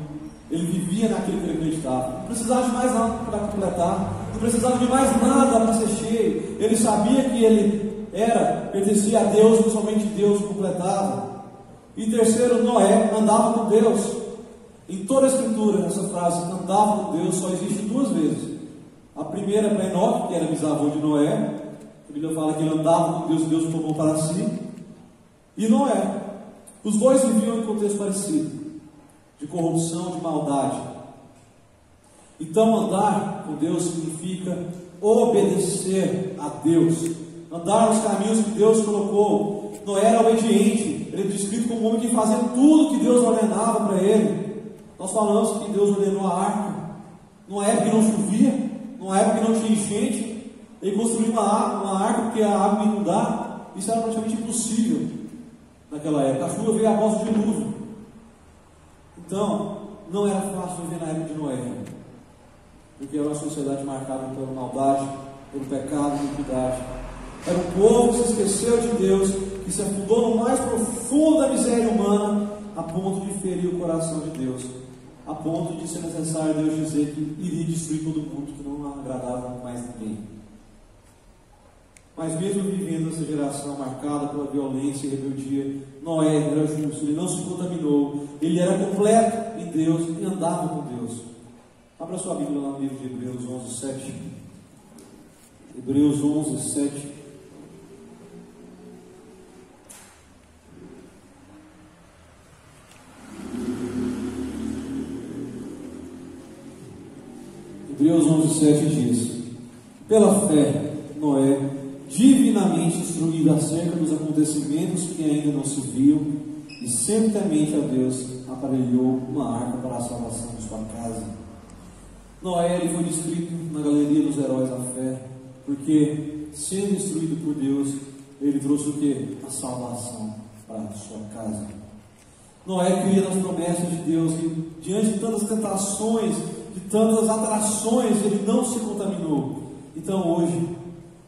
S2: ele vivia naquilo que ele acreditava. Não precisava de mais nada para completar, não precisava de mais nada para ser cheio. Ele sabia que ele pertencia a Deus, e somente Deus o completava. E terceiro, Noé andava com Deus. Em toda a Escritura, essa frase, andava com Deus, só existe duas vezes. A primeira é para Enoque, que era bisavô de Noé. A Bíblia fala que ele andava com Deus e Deus o tomou para si. E Noé. Os dois viviam em um contexto parecido, de corrupção, de maldade. Então andar com Deus significa obedecer a Deus, andar nos caminhos que Deus colocou. Noé era obediente, ele é descrito como um homem que fazia tudo que Deus ordenava para ele. Nós falamos que Deus ordenou a arca numa época que não chovia, numa época que não tinha enchente. Ele construiu uma arca porque a água ia inundar. Isso era praticamente impossível naquela época. A chuva veio após o dilúvio. Então, não era fácil viver na época de Noé, porque era uma sociedade marcada pela maldade, pelo pecado, pela iniquidade. Era um povo que se esqueceu de Deus, que se afundou no mais profundo da miséria humana, a ponto de ferir o coração de Deus, a ponto de ser necessário Deus dizer que iria destruir todo mundo, que não agradava mais ninguém. Mas mesmo vivendo essa geração marcada pela violência e rebeldia, Noé era justo, ele não se contaminou, ele era completo em Deus e andava com Deus. Abra sua Bíblia lá no livro de Hebreus 11:7. Hebreus 11:7. Hebreus 11:7 diz: pela fé, Noé, divinamente instruído acerca dos acontecimentos que ainda não se viam, e sempre temente a Deus, aparelhou uma arca para a salvação de sua casa. Noé, ele foi descrito na galeria dos heróis da fé, porque, sendo instruído por Deus, ele trouxe o que? A salvação para a sua casa. Noé cria nas promessas de Deus, e diante de tantas tentações, de tantas atrações, ele não se contaminou. Então hoje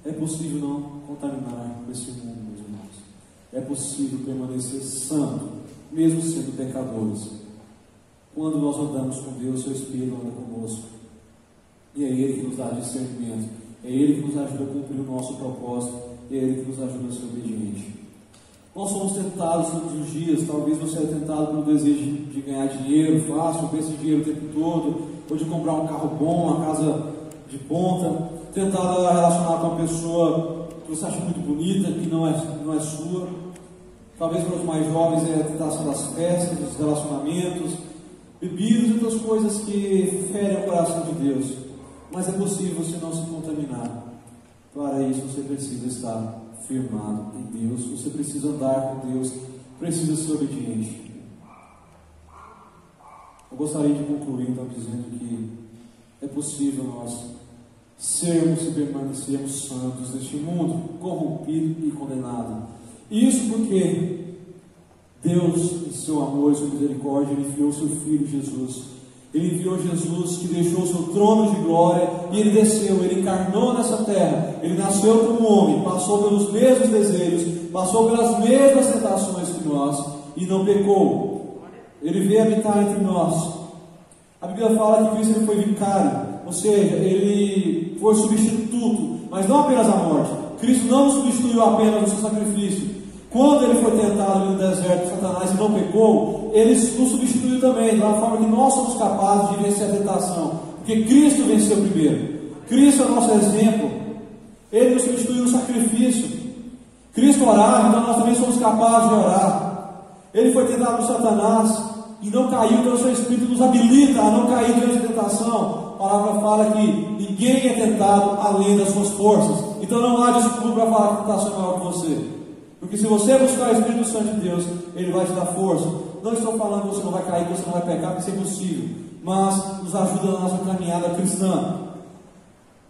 S2: é possível não contaminar esse mundo, meus irmãos. É possível permanecer santo, mesmo sendo pecadores. Quando nós andamos com Deus, seu Espírito anda conosco. E é Ele que nos dá discernimento, é Ele que nos ajuda a cumprir o nosso propósito, é Ele que nos ajuda a ser obediente. Nós somos tentados todos os dias. Talvez você seja tentado pelo desejo de ganhar dinheiro fácil, ter esse dinheiro o tempo todo, ou de comprar um carro bom, uma casa de ponta, tentado a relacionar com uma pessoa que você acha muito bonita, que não é sua. Talvez para os mais jovens é a tentação das festas, dos relacionamentos, bebidas e outras coisas que ferem o coração de Deus. Mas é possível você não se contaminar. Para isso você precisa estar firmado em Deus, você precisa andar com Deus, precisa ser obediente. Eu gostaria de concluir então dizendo que é possível nós sermos e permanecermos santos neste mundo corrompido e condenado. Isso porque Deus, em seu amor e sua misericórdia, Ele enviou seu Filho Jesus. Ele enviou Jesus, que deixou o seu trono de glória, e Ele desceu, Ele encarnou nessa terra. Ele nasceu como homem, passou pelos mesmos desejos, passou pelas mesmas tentações que nós, e não pecou. Ele veio habitar entre nós. A Bíblia fala que Cristo foi vicário. ou seja, ele foi substituto, mas não apenas a morte. Cristo não substituiu apenas o seu sacrifício. Quando ele foi tentado no deserto por Satanás e não pecou, ele nos substituiu também, da forma que nós somos capazes de vencer a tentação, porque Cristo venceu primeiro. Cristo é o nosso exemplo. Ele nos substituiu no sacrifício. Cristo orava, então nós também somos capazes de orar. Ele foi tentado por Satanás e não caiu, então o seu Espírito nos habilita a não cair diante da tentação. A palavra fala que ninguém é tentado além das suas forças. Então não há desculpa para falar que a tentação é maior que você. Porque se você buscar o Espírito Santo de Deus, Ele vai te dar força. Não estou falando que você não vai cair, que você não vai pecar, porque isso é impossível. Mas nos ajuda na nossa caminhada cristã.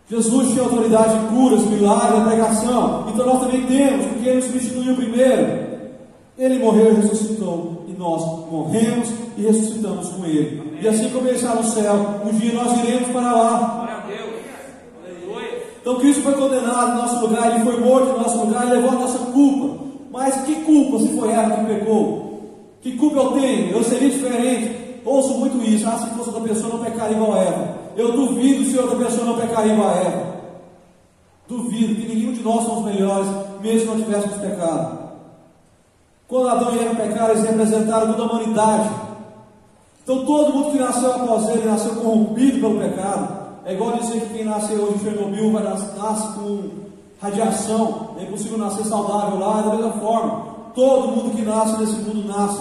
S2: Jesus tinha autoridade de curas, milagres, pregação. Então nós também temos, porque Ele nos substituiu primeiro. Ele morreu e ressuscitou. E nós morremos e ressuscitamos com Ele. Amém. E assim como Ele está no céu, um dia nós iremos para lá. Glória a Deus. Aleluia. Então Cristo foi condenado no nosso lugar, Ele foi morto no nosso lugar, Ele levou a nossa culpa. Mas que culpa se foi ela que pecou? Que culpa eu tenho? Eu seria diferente. Ouço muito isso. Se fosse outra pessoa não pecaria igual a Eva. Eu duvido se outra pessoa não pecaria igual a Eva. Duvido que nenhum de nós somos melhores, mesmo se não tivéssemos pecado. Quando Adão e Eva pecaram, eles representaram toda a humanidade. Então todo mundo que nasceu após ele, nasceu corrompido pelo pecado. É igual dizer que quem nasceu hoje em Chernobyl nasce com radiação. É impossível nascer saudável lá, da mesma forma. Todo mundo que nasce nesse mundo nasce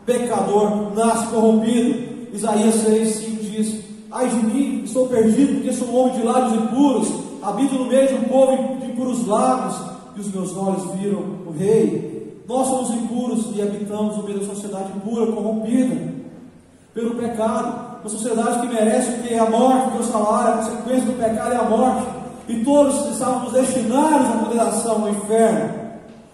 S2: pecador, nasce corrompido. Isaías 6:5 diz: ai de mim, estou perdido, porque sou um homem de lábios impuros, habito no meio de um povo de impuros lábios, e os meus olhos viram o Rei. Nós somos impuros e habitamos no meio da sociedade impura, corrompida pelo pecado, uma sociedade que merece o que é a morte, porque o salário, a consequência do pecado é a morte, e todos estávamos destinados à condenação, ao inferno,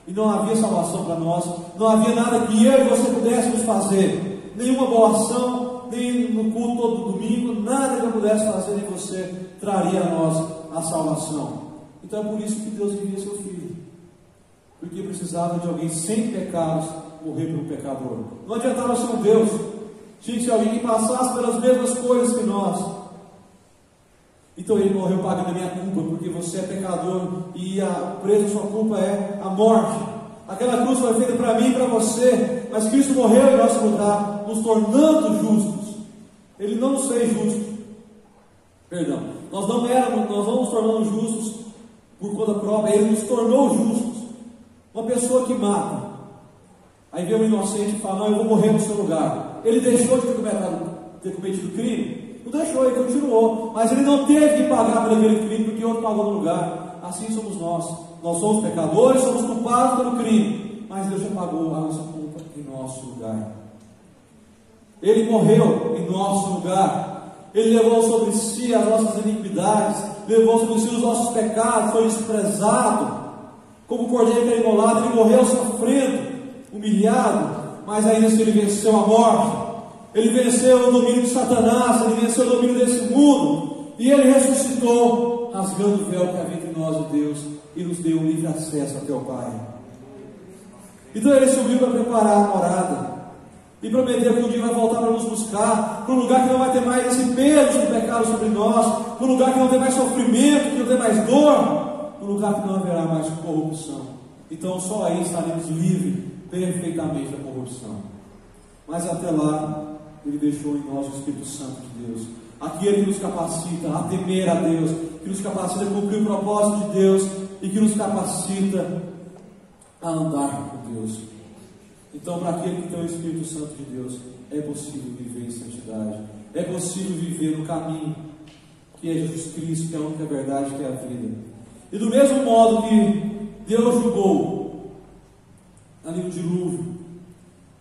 S2: e não havia salvação para nós, não havia nada que eu e você pudéssemos fazer, nenhuma boa ação, nem no culto todo domingo, nada que eu pudesse fazer em você traria a nós a salvação. Então é por isso que Deus envia seu Filho, porque precisava de alguém sem pecados morrer pelo pecador. Não adiantava ser um Deus, tinha que ser alguém que passasse pelas mesmas coisas que nós. Então Ele morreu pagando a minha culpa, porque você é pecador e o preço da sua culpa é a morte. Aquela cruz foi feita para mim e para você, mas Cristo morreu em nosso lugar, nos tornando justos. Ele não nos fez justos. Perdão, nós não nos tornamos justos por conta própria, Ele nos tornou justos. Uma pessoa que mata, aí vem um inocente e fala: não, eu vou morrer no seu lugar. Ele deixou de ter cometido crime? Não deixou, ele continuou, mas ele não teve que pagar por aquele crime, porque outro pagou no lugar. Assim somos nós. Nós somos pecadores, somos culpados pelo crime, mas Deus já pagou a nossa culpa em nosso lugar. Ele morreu em nosso lugar. Ele levou sobre si as nossas iniquidades, levou sobre si os nossos pecados, foi desprezado como o cordeiro que é imolado. Ele morreu sofrendo, humilhado, mas ainda assim ele venceu a morte, ele venceu o domínio de Satanás, ele venceu o domínio desse mundo, e ele ressuscitou, rasgando o véu que havia entre nós e Deus, e nos deu um livre acesso até o Pai. Então ele subiu para preparar a morada, e prometeu que um dia vai voltar para nos buscar, para um lugar que não vai ter mais esse peso do pecado sobre nós, para um lugar que não tem mais sofrimento, que não tem mais dor, um lugar que não haverá mais corrupção. Então só aí estaremos livres perfeitamente da corrupção. Mas até lá Ele deixou em nós o Espírito Santo de Deus, aquele que nos capacita a temer a Deus, que nos capacita a cumprir o propósito de Deus e que nos capacita a andar com Deus. Então, para aquele que tem o Espírito Santo de Deus, é possível viver em santidade, é possível viver no caminho que é Jesus Cristo, que é a única verdade, que é a vida. E do mesmo modo que Deus julgou ali no dilúvio,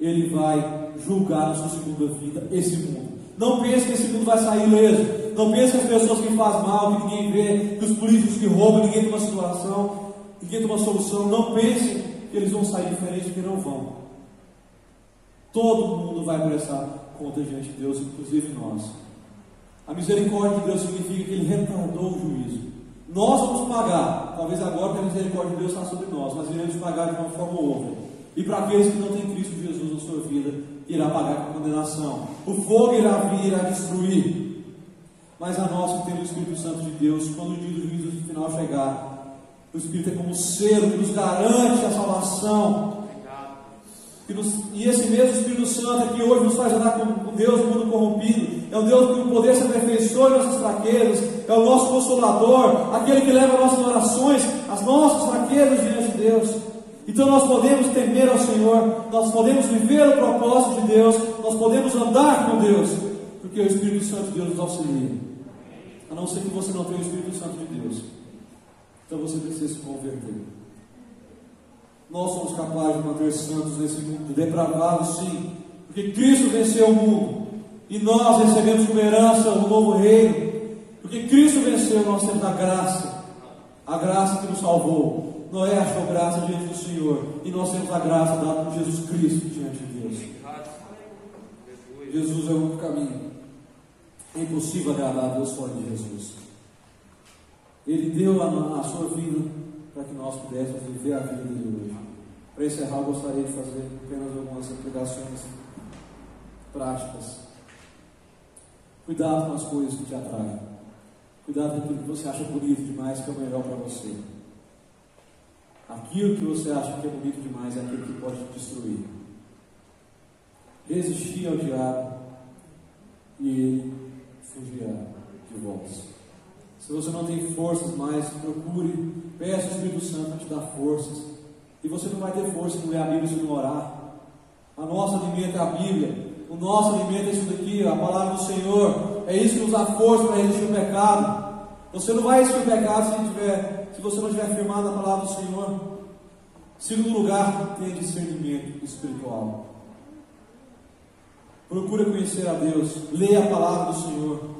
S2: Ele vai julgar na sua segunda vida esse mundo. Não pense que esse mundo vai sair ileso. Não pense que as pessoas que fazem mal, que ninguém vê, que os políticos que roubam, ninguém tem uma situação, ninguém tem uma solução. Não pense que eles vão sair diferente, porque não vão. Todo mundo vai prestar conta diante de Deus, inclusive nós. A misericórdia de Deus significa que Ele retardou o juízo. Nós vamos pagar, talvez agora que a misericórdia de Deus está sobre nós, mas iremos pagar de uma forma ou outra. E para aqueles que não têm Cristo Jesus na sua vida, irá pagar com condenação. O fogo irá vir, irá destruir. mas a nós que temos o Espírito Santo de Deus, quando o dia do juízo final chegar, o Espírito é como um selo que nos garante a salvação. E esse mesmo Espírito Santo é que hoje nos faz andar com Deus no mundo corrompido. É o Deus que o poder se aperfeiçoa em nossas fraquezas. É o nosso Consolador, aquele que leva nossas orações, as nossas fraquezas diante de Deus. Então nós podemos temer ao Senhor, nós podemos viver o propósito de Deus, nós podemos andar com Deus, porque o Espírito Santo de Deus nos auxilia. A não ser que você não tenha o Espírito Santo de Deus, então você precisa se converter. Nós somos capazes de manter santos nesse mundo depravado, sim, porque Cristo venceu o mundo e nós recebemos como herança o novo reino. Porque Cristo venceu, nós temos a graça que nos salvou. Noé achou graça diante do Senhor e nós temos a graça dada por Jesus Cristo diante de Deus. Jesus é o único caminho. É impossível agradar a Deus fora de Jesus. Ele deu a sua vida para que nós pudéssemos viver a vida dele hoje. Para encerrar, eu gostaria de fazer apenas algumas aplicações práticas. Cuidado com as coisas que te atraem. Cuidado com aquilo que você acha bonito demais, que é o melhor para você. Aquilo que você acha que é bonito demais é aquilo que pode te destruir. Resistir ao diabo e ele fugirá de vós. Se você não tem forças mais, procure, peça o Espírito Santo para te dar forças. E você não vai ter força se não ler a Bíblia, se não orar. A nossa alimento é a Bíblia. O nosso alimento é isso daqui, a palavra do Senhor. É isso que nos dá força para resistir o pecado. Você não vai resistir o pecado se você não estiver firmado na palavra do Senhor. Segundo lugar, tenha discernimento espiritual. Procure conhecer a Deus. Leia a palavra do Senhor.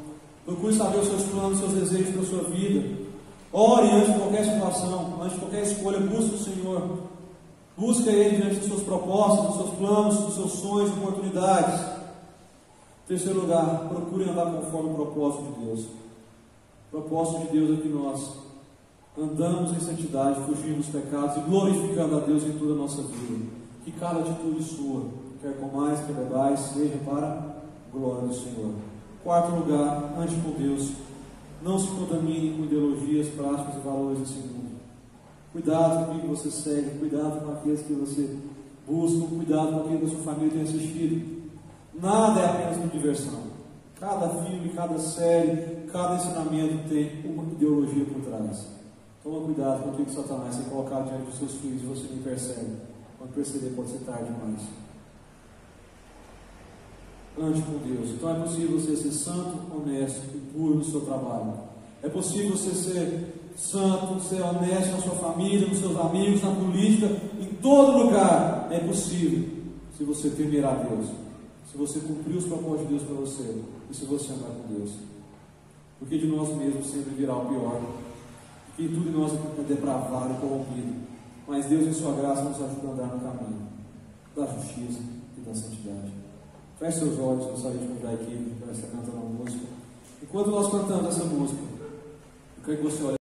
S2: Procure saber os seus planos, os seus desejos para a sua vida. Ore antes de qualquer situação, antes de qualquer escolha. Busque o Senhor. Busque Ele diante dos seus propósitos, dos seus planos, dos seus sonhos, oportunidades. Terceiro lugar, procure andar conforme o propósito de Deus. O propósito de Deus é que nós andamos em santidade, fugindo dos pecados e glorificando a Deus em toda a nossa vida. Que cada atitude sua, quer comais, quer bebais, seja para a glória do Senhor. Quarto lugar, ande com Deus. Não se contamine com ideologias, práticas e valores desse mundo. Cuidado com o que você segue, cuidado com aqueles que você busca, cuidado com aquilo que a sua família tem assistido. Nada é apenas uma diversão. Cada filme, cada série, cada ensinamento tem uma ideologia por trás. Toma cuidado com aquilo que Satanás tem colocado diante dos seus filhos e você nem percebe. Quando perceber, pode ser tarde demais. Ande com Deus. Então é possível você ser santo, honesto e puro no seu trabalho. É possível você ser santo, ser honesto na sua família, nos seus amigos, na política, em todo lugar. É possível, se você temer a Deus, se você cumprir os propósitos de Deus para você e se você andar com Deus. Porque de nós mesmos sempre virá o pior. Porque tudo em nós é depravado e corrompido. Mas Deus, em sua graça, nos ajuda a andar no caminho da justiça e da santidade. Feche seus olhos, gostaria de convidar a equipe para estar cantando uma música. Enquanto nós cantamos essa música, eu quero que você olhe.